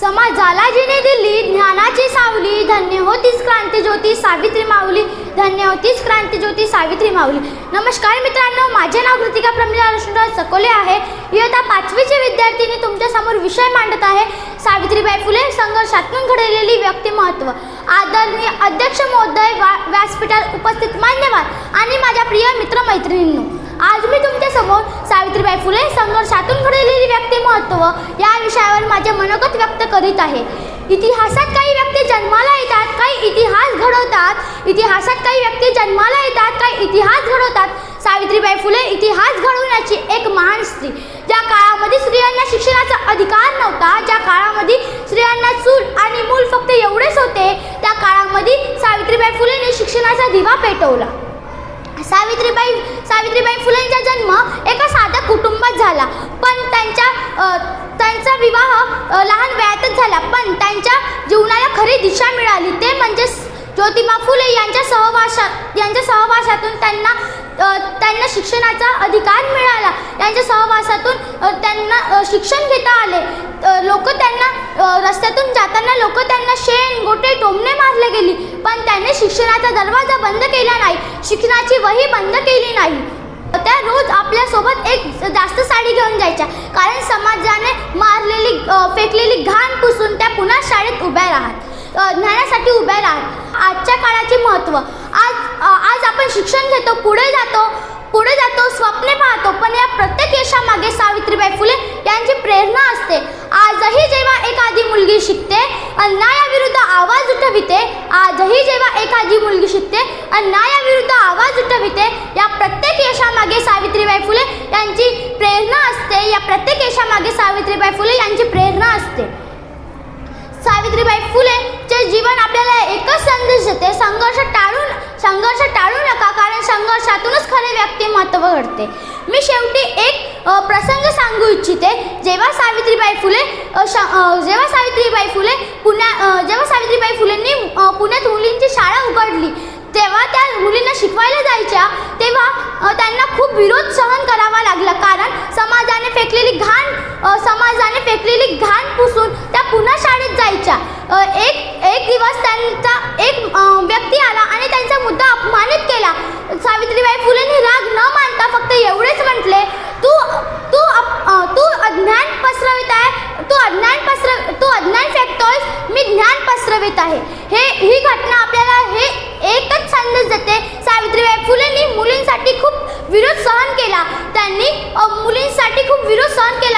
समाजाला जिने दिली ज्ञानाची सावली, धन्य होतीस क्रांती ज्योती सावित्री माऊली, धन्य होतीस क्रांती ज्योती सावित्री माऊली. नमस्कार मित्रांनो, माझे नाव कृतिका प्रमिला सकोले आहे. इयत्ता 5वीची विद्यार्थिनी तुमच्या समोर विषय मांडत आहे सावित्रीबाई फुले संघर्षातून घडलेली व्यक्तिमत्व. आदरणीय अध्यक्ष महोदय, व्यासपीठात उपस्थित मान्यवर आणि माझ्या प्रिय मित्रमैत्रिणींनो, आज मी तुमच्या समोर सावित्रीबाई फुले संघर्षातून घडलेली व्यक्तिमत्व या विषयावर माझे मनोगत व्यक्त करीत आहे. इतिहासात काही व्यक्ती जन्माला येतात, काही इतिहास घडवतात. इतिहासात काही व्यक्ती जन्माला येतात, काही इतिहास घडवतात. सावित्रीबाई फुले इतिहास घडवण्याची एक महान स्त्री. ज्या काळामध्ये स्त्रियांना शिक्षणाचा अधिकार नव्हता, ज्या काळामध्ये स्त्रियांना चूल आणि मूल फक्त एवढेच होते, त्या काळामध्ये सावित्रीबाई फुलेंनी शिक्षणाचा दिवा पेटवला. सावित्रीबाई फुलेंचा जन्म एका साध्या कुटुंबात झाला, पण त्यांचा विवाह लहान वयातच झाला. पण त्यांच्या जीवनाला खरी दिशा मिळाली ते म्हणजे ज्योतिबा फुले यांच्या सहवासातून त्यांना शिक्षणाचा अधिकार मिळाला. यांच्या सहवासातून त्यांना शिक्षण घेता आले. रस्त्यातून जाताना लोक त्यांना शेण गोटे टोमणे मारले गेली, पण त्यांनी शिक्षणाचा दरवाजा बंद केला नाही, शिक्षणाची वही बंद केली नाही. त्या रोज आपल्यासोबत एक जास्त साडी घेऊन जायच्या, कारण समाजाने फेकलेली घाण पुसून त्या पुन्हा शाळेत ज्ञानासाठी उभ्या राहत. आजच्या काळाचे महत्त्व. आज आपण शिक्षण घेतो, पुढे जातो, स्वप्ने पाहतो, पण या प्रत्येक यशामागे सावित्रीबाई फुले यांची प्रेरणा असते. आजही जेव्हा एखादी मुलगी शिकते, अन्यायाविरुद्ध आवाज उठविते, या प्रत्येक यशामागे सावित्रीबाई फुले यांची प्रेरणा असते. सावित्रीबाई फुलेचे जीवन आपल्याला एकच संदेश देते: संघर्ष टाळू नका, कारण संघर्षातूनच खरे व्यक्तिमत्व घडते. मी शेवटी एक प्रसंग सांगू इच्छिते. जेव्हा सावित्रीबाई फुलेंनी पुण्यात मुलींची शाळा उघडली, तेव्हा त्या मुलींना शिकवायला जायच्या, तेव्हा त्यांना खूप विरोध सहन करावा लागला, कारण समाजाने फेकलेली घाण पुसून त्या पुन्हा शाळेत जायच्या. एक दिवस त्यांचा एक व्यक्ती आला आणि त्यांचा मुद्दा अपमानित केला. सावित्रीबाई फुलेंनी राग न मानता फक्त एवढेच म्हटले: तू अज्ञान पसरवित आहे, तू अज्ञान फेकतोयस, मी ज्ञान पसरवित आहे. ही घटना आपल्याला एकच संदेश देते: सावित्रीबाई फुलेंनी मुलींसाठी खूप विरोध सहन केला.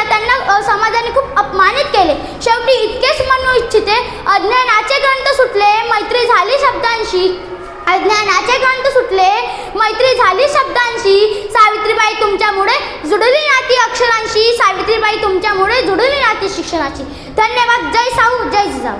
त्यांना समाजाने खूप अपमानित केले. शेवटी इतकेच म्हणू इच्छिते: अज्ञानाचे ग्रंथ सुटले, मैत्री झाली शब्दांशी. सावित्रीबाई तुमच्यामुळे जुडली नाती अक्षरांशी, सावित्रीबाई तुमच्यामुळे जुडली नाती शिक्षणाची. धन्यवाद. जय साऊ, जय जिजाऊ.